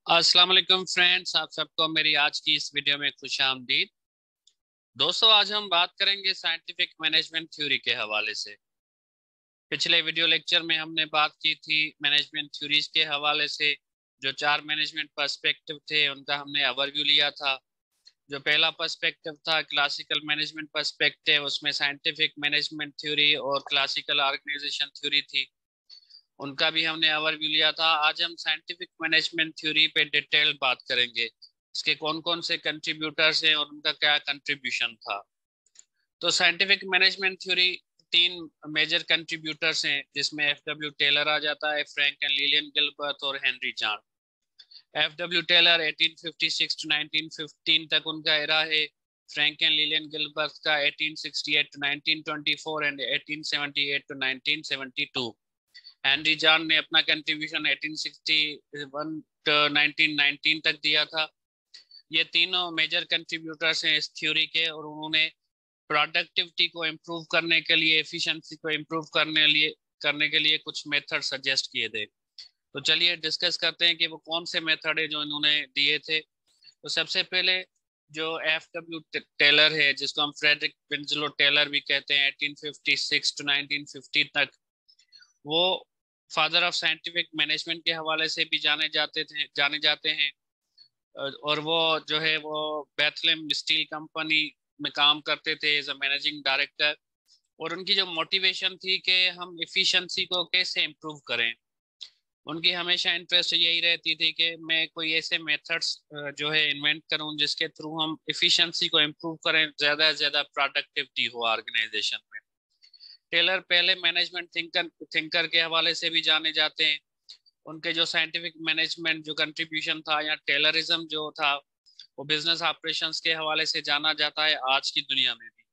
अस्सलाम वालेकुम फ्रेंड्स, आप सबको मेरी आज की इस वीडियो में खुशामदीद। दोस्तों, आज हम बात करेंगे साइंटिफिक मैनेजमेंट थ्योरी के हवाले से। पिछले वीडियो लेक्चर में हमने बात की थी मैनेजमेंट थ्योरीज के हवाले से। जो चार मैनेजमेंट पर्सपेक्टिव थे उनका हमने ओवरव्यू लिया था। जो पहला पर्सपेक्टिव था क्लासिकल मैनेजमेंट पर्सपेक्टिव, उसमें साइंटिफिक मैनेजमेंट थ्योरी और क्लासिकल ऑर्गेनाइजेशन थ्योरी थी, उनका भी हमने ओवरव्यू लिया था। आज हम साइंटिफिक मैनेजमेंट थ्योरी पे डिटेल बात करेंगे, इसके कौन कौन से कंट्रीब्यूटर्स हैं और उनका क्या कंट्रीब्यूशन था। तो साइंटिफिक मैनेजमेंट थ्योरी तीन मेजर कंट्रीब्यूटर्स हैं, जिसमें एफ डब्ल्यू टेलर आ जाता है, फ्रैंक एंड लिलियन गिलबर्ट और Henry John. F W Taylor 1856 to 1915 तक उनका एरा है। फ्रैंक एंड लिलियन गिलबर्ट का 1868 to 1924 and 1878 to 1972। Henry John ने अपना कंट्रीब्यूशन 1861 to 1919 तक दिया था। ये तीनों मेजर कंट्रीब्यूटर्स हैं इस थ्योरी के, और उन्होंने प्रोडक्टिविटी को इम्प्रूव करने के लिए, एफिशिएंसी को इम्प्रूव करने के लिए कुछ मेथड सजेस्ट किए थे। तो चलिए डिस्कस करते हैं कि वो कौन से मेथड है जो इन्होंने दिए थे। तो सबसे पहले जो एफ डब्ल्यू टेलर है, जिसको हम फ्रेडरिक विंसलो टेलर भी कहते हैं, 1856 टू 1950 तक, वो फादर ऑफ साइंटिफिक मैनेजमेंट के हवाले से भी जाने जाते हैं। और वो जो है वो बेथलेम स्टील कंपनी में काम करते थे एज अ मैनेजिंग डायरेक्टर। और उनकी जो मोटिवेशन थी कि हम इफिशिएंसी को कैसे इम्प्रूव करें, उनकी हमेशा इंटरेस्ट यही रहती थी कि मैं कोई ऐसे मेथड्स जो है इन्वेंट करूं जिसके थ्रू हम इफिशिएंसी को इम्प्रूव करें, ज्यादा से ज्यादा प्रोडक्टिविटी हो ऑर्गेनाइजेशन में। टेलर पहले मैनेजमेंट थिंकर के हवाले से भी जाने जाते हैं। उनके जो साइंटिफिक मैनेजमेंट जो कंट्रीब्यूशन था, या टेलरिज्म जो था, वो बिजनेस ऑपरेशंस के हवाले से जाना जाता है आज की दुनिया में भी।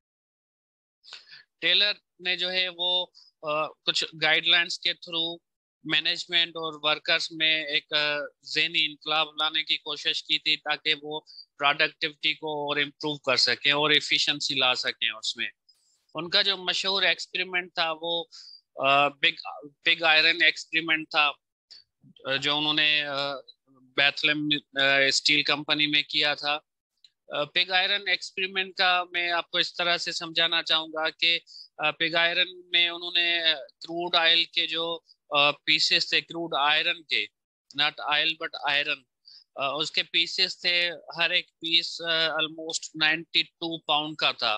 टेलर ने जो है वो कुछ गाइडलाइंस के थ्रू मैनेजमेंट और वर्कर्स में एक ज़हनी इनकलाब लाने की कोशिश की थी, ताकि वो प्रोडक्टिविटी को और इम्प्रूव कर सकें और एफिशिएंसी ला सकें उसमें। उनका जो मशहूर एक्सपेरिमेंट था वो बिग बिग आयरन एक्सपेरिमेंट था, जो उन्होंने बैथलेम स्टील कंपनी में किया था। पिग आयरन एक्सपेरिमेंट का मैं आपको इस तरह से समझाना चाहूंगा कि पिग आयरन में उन्होंने क्रूड ऑयल के जो पीसेस थे, क्रूड आयरन के, नॉट ऑयल बट आयरन, उसके पीसेस थे। हर एक पीस ऑलमोस्ट 92 पाउंड का था।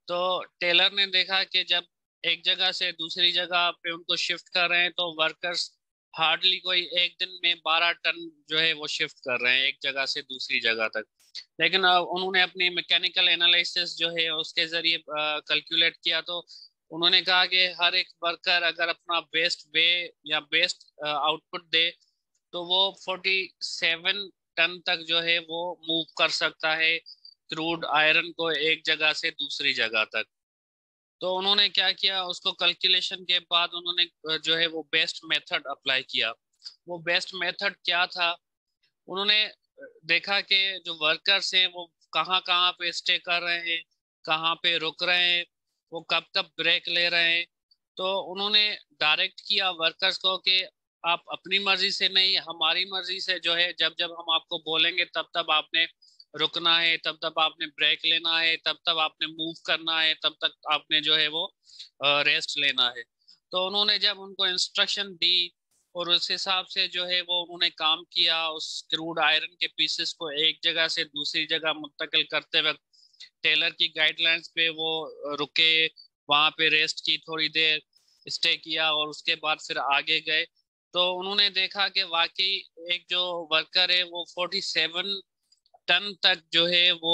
तो टेलर ने देखा कि जब एक जगह से दूसरी जगह पे उनको शिफ्ट कर रहे हैं, तो वर्कर्स हार्डली कोई एक दिन में 12 टन जो है वो शिफ्ट कर रहे हैं एक जगह से दूसरी जगह तक। लेकिन उन्होंने अपनी मैकेनिकल एनालिसिस जो है उसके जरिए कैलकुलेट किया, तो उन्होंने कहा कि हर एक वर्कर अगर अपना बेस्ट वे या बेस्ट आउटपुट दे, तो वो 47 टन तक जो है वो मूव कर सकता है क्रूड आयरन को एक जगह से दूसरी जगह तक। तो उन्होंने क्या किया, उसको कैलकुलेशन के बाद उन्होंने जो है वो बेस्ट मेथड अप्लाई किया। वो बेस्ट मेथड क्या था, उन्होंने देखा कि जो वर्कर्स हैं वो कहाँ कहाँ पे स्टे कर रहे हैं, कहाँ पे रुक रहे हैं, वो कब कब ब्रेक ले रहे हैं। तो उन्होंने डायरेक्ट किया वर्कर्स को कि आप अपनी मर्जी से नहीं, हमारी मर्जी से जो है, जब जब हम आपको बोलेंगे तब तब आपने रुकना है, तब तब आपने ब्रेक लेना है, तब तब आपने मूव करना है, तब तक आपने जो है वो रेस्ट लेना है। तो उन्होंने जब उनको इंस्ट्रक्शन दी और उस हिसाब से जो है वो उन्होंने काम किया, उस क्रूड आयरन के पीसेस को एक जगह से दूसरी जगह मुंतकिल करते वक्त टेलर की गाइडलाइंस पे वो रुके, वहां पे रेस्ट की, थोड़ी देर स्टे किया, और उसके बाद फिर आगे गए। तो उन्होंने देखा कि वाकई एक जो वर्कर है वो 47 टन तक जो है वो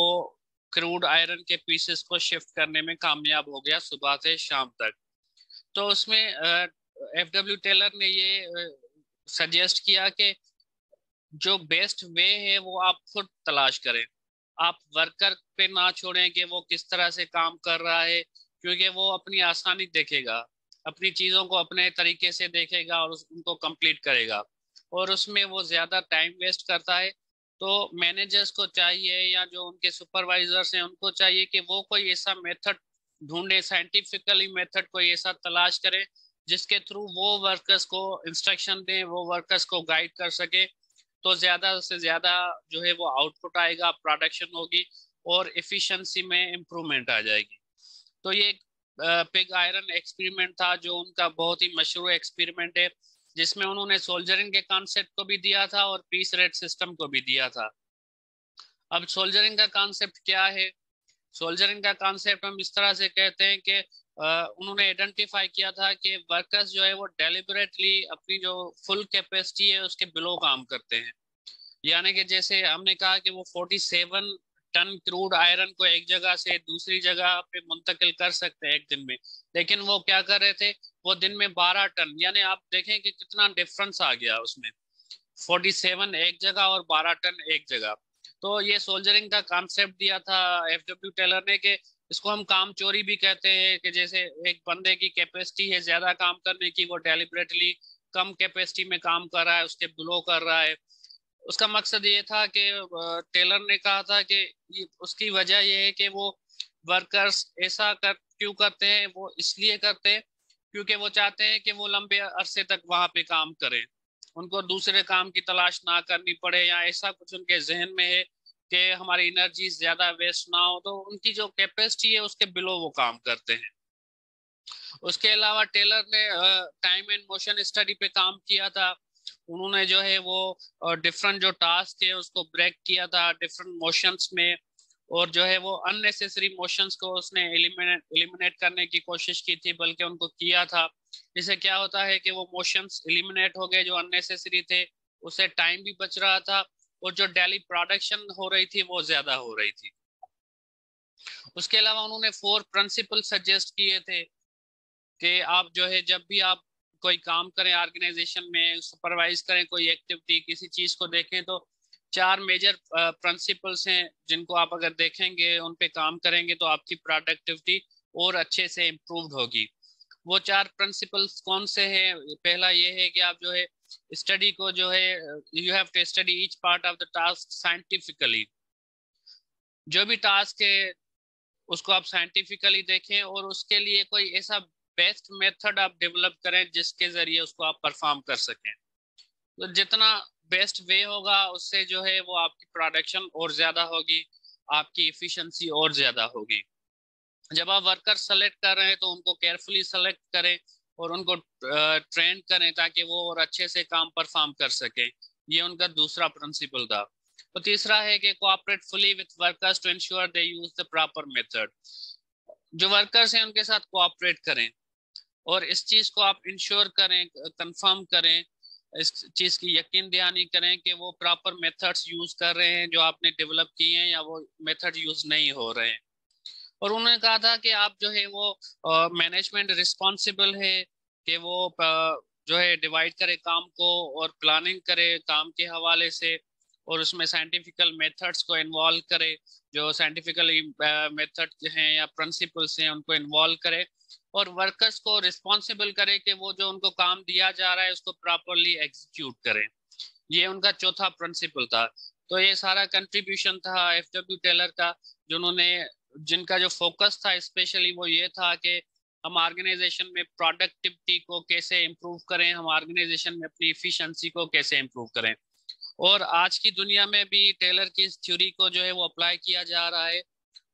क्रूड आयरन के पीसेस को शिफ्ट करने में कामयाब हो गया सुबह से शाम तक। तो उसमें एफ डब्ल्यू टेलर ने ये सजेस्ट किया कि जो बेस्ट वे है वो आप खुद तलाश करें। आप वर्कर पे ना छोड़ें कि वो किस तरह से काम कर रहा है, क्योंकि वो अपनी आसानी देखेगा, अपनी चीजों को अपने तरीके से देखेगा और उनको कंप्लीट करेगा, और उसमें वो ज्यादा टाइम वेस्ट करता है। तो मैनेजर्स को चाहिए, या जो उनके सुपरवाइजर्स हैं उनको चाहिए कि वो कोई ऐसा मेथड ढूंढे, साइंटिफिकली मेथड कोई ऐसा तलाश करें जिसके थ्रू वो वर्कर्स को इंस्ट्रक्शन दें, वो वर्कर्स को गाइड कर सके। तो ज्यादा से ज्यादा जो है वो आउटपुट आएगा, प्रोडक्शन होगी और एफिशिएंसी में इम्प्रूवमेंट आ जाएगी। तो ये एक पिग आयरन एक्सपेरिमेंट था जो उनका बहुत ही मशहूर एक्सपेरिमेंट है, जिसमें उन्होंने सोल्जरिंग के कॉन्सेप्ट को भी दिया था और पीस रेट सिस्टम को भी दिया था। अब सोल्जरिंग का कॉन्सेप्ट क्या है? सोल्जरिंग का कॉन्सेप्ट हम इस तरह से कहते हैं कि उन्होंने आइडेंटिफाई किया था कि वर्कर्स जो है वो डेलिबरेटली अपनी जो फुल कैपेसिटी है उसके बिलो काम करते हैं। यानी कि जैसे हमने कहा कि वो 47 टन क्रूड आयरन को एक जगह से दूसरी जगह पे मुंतकिल कर सकते हैं एक दिन में, लेकिन वो क्या कर रहे थे, वो दिन में 12 टन, यानी आप देखें कि कितना डिफरेंस आ गया उसमें, 47 एक जगह और 12 टन एक जगह। तो ये सोल्जरिंग का कॉन्सेप्ट दिया था एफडब्ल्यू टेलर ने कि इसको हम काम चोरी भी कहते हैं, कि जैसे एक बंदे की कैपेसिटी है ज्यादा काम करने की, वो डेलिबरेटली कम कैपेसिटी में काम कर रहा है, उसके बिलो कर रहा है। उसका मकसद ये था कि टेलर ने कहा था कि उसकी वजह ये है कि वो वर्कर्स ऐसा क्यों करते हैं, वो इसलिए करते हैं क्योंकि वो चाहते हैं कि वो लंबे अरसे तक वहां पे काम करें, उनको दूसरे काम की तलाश ना करनी पड़े, या ऐसा कुछ उनके जहन में है कि हमारी एनर्जी ज्यादा वेस्ट ना हो, तो उनकी जो कैपेसिटी है उसके बिलो वो काम करते हैं। उसके अलावा टेलर ने टाइम एंड मोशन स्टडी पे काम किया था। उन्होंने जो है वो डिफरेंट जो टास्क है उसको ब्रेक किया था डिफरेंट मोशंस में, और जो है वो अननेसेसरी मोशंस को उसने एलिमिनेट करने की कोशिश की थी, बल्कि उनको किया था। इससे क्या होता है कि वो मोशंस एलिमिनेट हो गए जो अननेसेसरी थे, उससे टाइम भी बच रहा था, और जो डेली प्रोडक्शन हो रही थी वो ज्यादा हो रही थी। उसके अलावा उन्होंने 4 प्रिंसिपल सजेस्ट किए थे कि आप जो है जब भी आप कोई काम करें ऑर्गेनाइजेशन में, सुपरवाइज करें कोई एक्टिविटी, किसी चीज को देखें, तो 4 मेजर प्रिंसिपल्स हैं जिनको आप अगर देखेंगे, उन पे काम करेंगे तो आपकी प्रोडक्टिविटी और अच्छे से इम्प्रूव होगी। वो 4 प्रिंसिपल्स कौन से हैं? पहला ये है कि आप जो है स्टडी को जो है, you have to study each part of the task scientifically. जो भी टास्क है उसको आप साइंटिफिकली देखें, और उसके लिए कोई ऐसा बेस्ट मेथड आप डेवलप करें जिसके जरिए उसको आप परफॉर्म कर सकें। तो जितना बेस्ट वे होगा उससे जो है वो आपकी प्रोडक्शन और ज्यादा होगी, आपकी इफिशिएंसी और ज्यादा होगी। जब आप वर्कर सेलेक्ट कर रहे हैं तो उनको केयरफुली सेलेक्ट करें और उनको ट्रेन करें ताकि वो और अच्छे से काम परफॉर्म कर सके। ये उनका दूसरा प्रिंसिपल था। तो तीसरा है कि cooperate fully with workers to ensure they use the proper method. जो वर्कर्स हैं उनके साथ कोऑपरेट करें और इस चीज को आप इंश्योर करें, कंफर्म करें, इस चीज की यकीन दहानी करें कि वो प्रॉपर मेथड्स यूज कर रहे हैं जो आपने डेवलप किए हैं, या वो मेथड यूज नहीं हो रहे हैं। और उन्होंने कहा था कि आप जो है वो मैनेजमेंट रिस्पॉन्सिबल है कि वो जो है डिवाइड करे काम को और प्लानिंग करे काम के हवाले से, और उसमें साइंटिफिकल मेथड्स को इन्वॉल्व करे, जो साइंटिफिकली मेथड हैं या प्रिंसिपल्स हैं उनको इन्वॉल्व करे, और वर्कर्स को रिस्पॉन्सिबल करे कि वो जो उनको काम दिया जा रहा है उसको प्रॉपरली एग्जीक्यूट करें। ये उनका चौथा प्रिंसिपल था। तो ये सारा कंट्रीब्यूशन था एफडब्ल्यू टेलर का, जिन्होंने जिनका जो फोकस था स्पेशली वो ये था कि हम ऑर्गेनाइजेशन में प्रोडक्टिविटी को कैसे इम्प्रूव करें, हम ऑर्गेनाइजेशन में अपनी इफिशिएंसी को कैसे इम्प्रूव करें। और आज की दुनिया में भी टेलर की इस थ्योरी को जो है वो अप्लाई किया जा रहा है,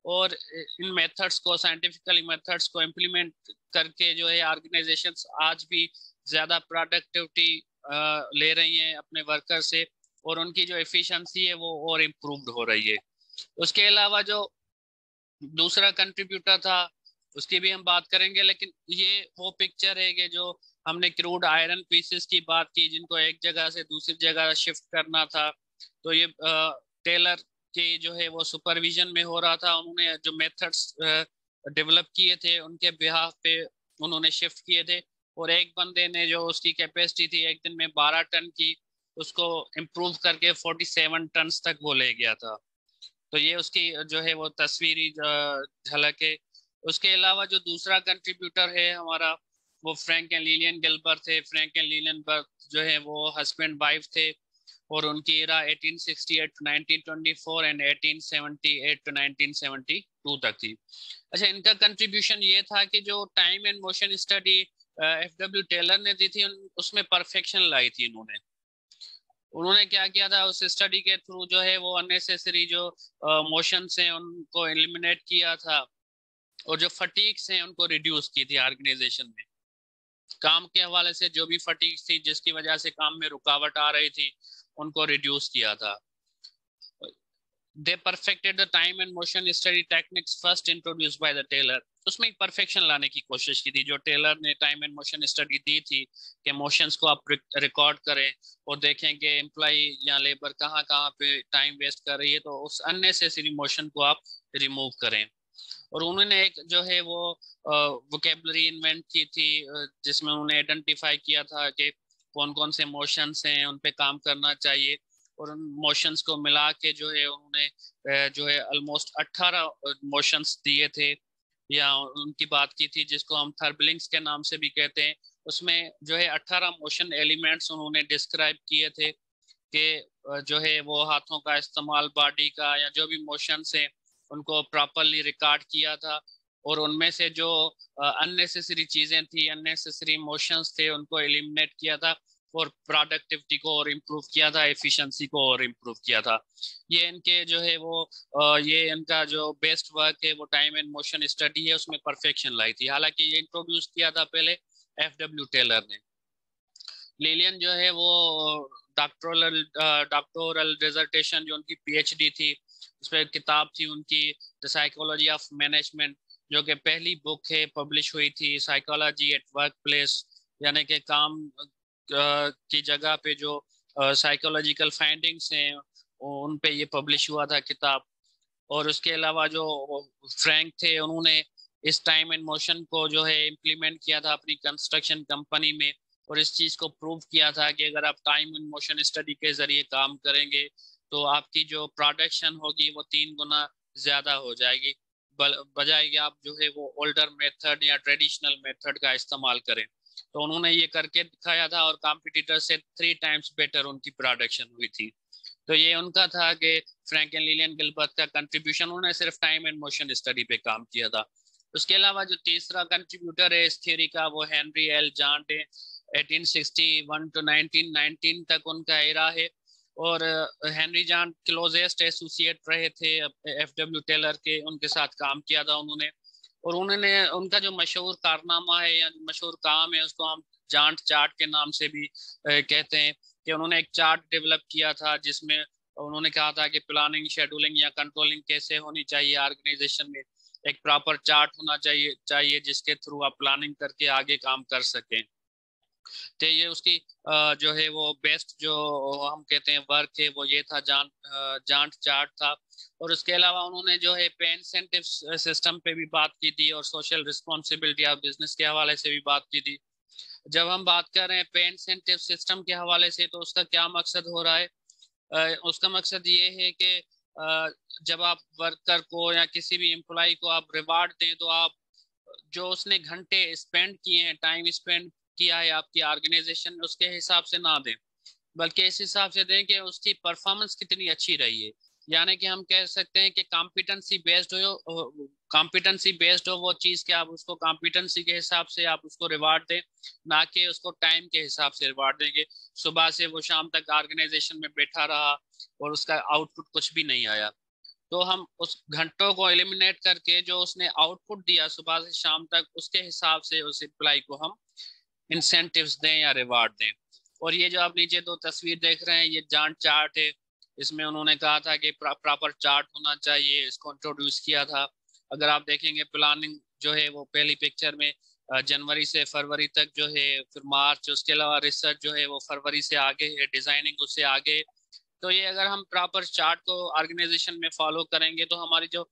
और इन मेथड्स को, साइंटिफिकली मेथड्स को इम्प्लीमेंट करके जो है ऑर्गेनाइजेशंस आज भी ज्यादा प्रोडक्टिविटी ले रही हैं अपने वर्कर से, और उनकी जो एफिशिएंसी है वो और इम्प्रूव्ड हो रही है। उसके अलावा जो दूसरा कंट्रीब्यूटर था उसकी भी हम बात करेंगे, लेकिन ये वो पिक्चर है कि जो हमने क्रूड आयरन पीसेस की बात की जिनको एक जगह से दूसरी जगह शिफ्ट करना था, तो ये टेलर के जो है वो सुपरविजन में हो रहा था। उन्होंने जो मेथड्स डेवलप किए थे उनके बिहाफ पे उन्होंने शिफ्ट किए थे, और एक बंदे ने जो उसकी कैपेसिटी थी एक दिन में 12 टन की, उसको इम्प्रूव करके 47 टन तक वो ले गया था। तो ये उसकी जो है वो तस्वीरी झलक है। उसके अलावा जो दूसरा कंट्रीब्यूटर है हमारा, वो फ्रैंक एंड लिलियन गिलबर्ट थे। फ्रैंक एंड लिलियन जो है वो हस्बैंड वाइफ थे, और उनकी एरा 1868 टू 1924 एंड 1878 टू 1972 तक थी। अच्छा, इनका कंट्रीब्यूशन ये था कि जो time and motion study F W Taylor ने दी थी उसमें परफेक्शन लाई थी इन्होंने। उन्होंने क्या किया था, उस स्टडी के थ्रू जो है वो अननेसेसरी जो मोशंस हैं उनको एलिमिनेट किया था, और जो फटीग्स हैं उनको रिड्यूस की थी ऑर्गेनाइजेशन में। काम के हवाले से जो भी फटीग्स थी जिसकी वजह से काम में रुकावट आ रही थी, उनको रिड्यूस किया था। They perfected the time and motion study techniques first introduced by the Taylor. उसमें एक परफेक्शन लाने की कोशिश की थी, जो टेलर ने टाइम एंड मोशन स्टडी दी थी कि मोशंस को आप रिकॉर्ड करें और देखें कि एम्प्लॉय या लेबर कहाँ कहाँ पे टाइम वेस्ट कर रही है, तो उस अननेसेसरी मोशन को आप रिमूव करें। और उन्होंने एक जो है वो वोकेबलरी इन्वेंट की थी, जिसमें उन्होंने आइडेंटिफाई किया था कि कौन कौन से मोशंस हैं, उन पे काम करना चाहिए। और उन मोशंस को मिला के जो है उन्होंने जो है ऑलमोस्ट 18 मोशंस दिए थे, या उनकी बात की थी जिसको हम थर्बलिंग्स के नाम से भी कहते हैं। उसमें जो है 18 मोशन एलिमेंट्स उन्होंने डिस्क्राइब किए थे कि जो है वो हाथों का इस्तेमाल, बॉडी का, या जो भी मोशंस हैं उनको प्रॉपरली रिकॉर्ड किया था। और उनमें से जो अननेसेसरी चीजें थी, अननेसेसरी मोशंस थे, उनको एलिमिनेट किया था, और प्रोडक्टिविटी को और इम्प्रूव किया था, एफिशिएंसी को और इम्प्रूव किया था। ये इनके जो है वो ये इनका जो बेस्ट वर्क है वो टाइम एंड मोशन स्टडी है, उसमें परफेक्शन लाई थी। हालांकि ये इंट्रोड्यूस किया था पहले एफडब्ल्यू टेलर ने। लिलियन जो है वो डॉक्टोरल डिसर्टेशन जो उनकी पीएचडी थी, उसमें किताब थी उनकी द साइकोलॉजी ऑफ मैनेजमेंट, जो कि पहली बुक है पब्लिश हुई थी, साइकोलॉजी एट वर्क प्लेस, यानी कि काम की जगह पे जो साइकोलॉजिकल फाइंडिंग्स हैं उन पे ये पब्लिश हुआ था किताब। और उसके अलावा जो फ्रैंक थे, उन्होंने इस टाइम एंड मोशन को जो है इम्प्लीमेंट किया था अपनी कंस्ट्रक्शन कंपनी में, और इस चीज को प्रूव किया था कि अगर आप टाइम एंड मोशन स्टडी के जरिए काम करेंगे तो आपकी जो प्रोडक्शन होगी वो 3 गुना ज्यादा हो जाएगी, बजाय कि आप जो है वो ओल्डर मेथड या ट्रेडिशनल मेथड का इस्तेमाल करें। तो उन्होंने ये करके दिखाया था, और कॉम्पिटिटर से 3 टाइम्स बेटर उनकी प्रोडक्शन हुई थी। तो ये उनका था कि फ्रैंक एंड लिलियन गिलबर्ट का कंट्रीब्यूशन, उन्होंने सिर्फ टाइम एंड मोशन स्टडी पे काम किया था। उसके अलावा जो तीसरा कंट्रीब्यूटर है इस थ्योरी का, वो हेनरी एल जांट है। 1861 टू 1919 तक उनका एरा है। और हेनरी जांट क्लोजेस्ट एसोसिएट रहे थे एफ डब्ल्यू टेलर के, उनके साथ काम किया था उन्होंने। और उन्होंने उनका जो मशहूर कारनामा है या मशहूर काम है उसको हम जांट चार्ट के नाम से भी कहते हैं, कि उन्होंने एक चार्ट डेवलप किया था जिसमें उन्होंने कहा था कि प्लानिंग, शेड्यूलिंग या कंट्रोलिंग कैसे होनी चाहिए ऑर्गेनाइजेशन में। एक प्रॉपर चार्ट होना चाहिए जिसके थ्रू आप प्लानिंग करके आगे काम कर सकें। तो ये उसकी जो है वो बेस्ट जो हम कहते हैं वर्क है वो ये था, जांट चार्ट था। और उसके अलावा उन्होंने जो है पे इंसेंटिव सिस्टम पे भी बात की थी, और सोशल रिस्पॉन्सिबिलिटी ऑफ बिजनेस के हवाले से भी बात की थी। जब हम बात कर रहे हैं पे इंसेंटिव सिस्टम के हवाले से, तो उसका क्या मकसद हो रहा है? उसका मकसद ये है कि जब आप वर्कर को या किसी भी एम्प्लॉय को आप रिवार्ड दें, तो आप जो उसने घंटे स्पेंड किए हैं, टाइम स्पेंड किया है आपकी ऑर्गेनाइजेशन में, उसके हिसाब से ना दें, बल्कि इस हिसाब से दें कि उसकी परफॉर्मेंस कितनी अच्छी रही है। यानी कि हम कह सकते हैं कि कॉम्पिटेंसी बेस्ड हो वो चीज़ कि आप उसको कॉम्पिटेंसी के हिसाब से आप उसको रिवार्ड दें, ना कि उसको टाइम के हिसाब से रिवार्ड देंगे। सुबह से वो शाम तक ऑर्गेनाइजेशन में बैठा रहा और उसका आउटपुट कुछ भी नहीं आया, तो हम उस घंटों को एलिमिनेट करके जो उसने आउटपुट दिया सुबह से शाम तक, उसके हिसाब से उस एम्प्लॉय को हम इंसेंटिव्स दें या रिवार्ड दें। और ये जो आप नीचे दो तस्वीर देख रहे हैं, ये जांट चार्ट है। इसमें उन्होंने कहा था कि प्रॉपर चार्ट होना चाहिए, इसको इंट्रोड्यूस किया था। अगर आप देखेंगे प्लानिंग जो है वो पहली पिक्चर में जनवरी से फरवरी तक जो है, फिर मार्च, उसके अलावा रिसर्च जो है वो फरवरी से आगे है, डिजाइनिंग उससे आगे। तो ये अगर हम प्रॉपर चार्ट को ऑर्गेनाइजेशन में फॉलो करेंगे तो हमारी जो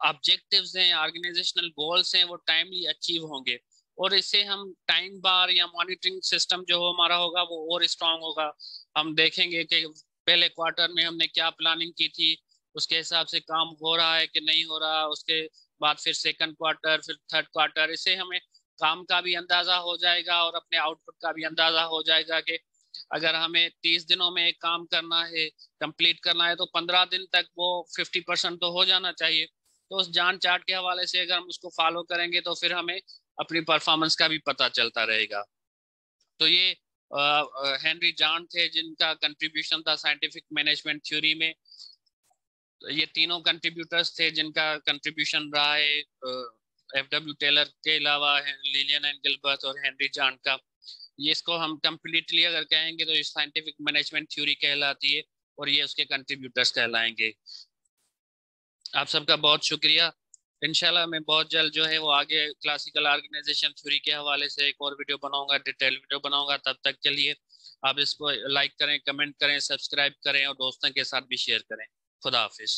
ऑब्जेक्टिव्स हैं, ऑर्गेनाइजेशनल गोल्स हैं, वो टाइमली अचीव होंगे। और इससे हम टाइम बार या मॉनिटरिंग सिस्टम जो हमारा होगा वो और स्ट्रांग होगा। हम देखेंगे कि पहले क्वार्टर में हमने क्या प्लानिंग की थी, उसके हिसाब से काम हो रहा है कि नहीं हो रहा। उसके बाद फिर सेकंड क्वार्टर, फिर थर्ड क्वार्टर, इससे हमें काम का भी अंदाजा हो जाएगा और अपने आउटपुट का भी अंदाजा हो जाएगा कि अगर हमें 30 दिनों में एक काम करना है, कंप्लीट करना है, तो 15 दिन तक वो 50% तो हो जाना चाहिए। तो उस जान चार्ट के हवाले से अगर हम उसको फॉलो करेंगे तो फिर हमें अपनी परफॉर्मेंस का भी पता चलता रहेगा। तो ये हेनरी जॉन थे जिनका कंट्रीब्यूशन था साइंटिफिक मैनेजमेंट थ्योरी में। ये तीनों कंट्रीब्यूटर्स थे जिनका कंट्रीब्यूशन रहा है एफ.डब्ल्यू. टेलर के अलावा लिलियन एंड गिलबर्ट और हेनरी जॉन का। ये इसको हम कंप्लीटली अगर कहेंगे तो ये साइंटिफिक मैनेजमेंट थ्योरी कहलाती है और ये उसके कंट्रीब्यूटर्स कहलाएंगे। आप सबका बहुत शुक्रिया। इंशाल्लाह मैं बहुत जल्द जो है वो आगे क्लासिकल ऑर्गेनाइजेशन थ्योरी के हवाले से एक और वीडियो बनाऊंगा, डिटेल वीडियो बनाऊंगा। तब तक के लिए आप इसको लाइक करें, कमेंट करें, सब्सक्राइब करें और दोस्तों के साथ भी शेयर करें। खुदा हाफिज।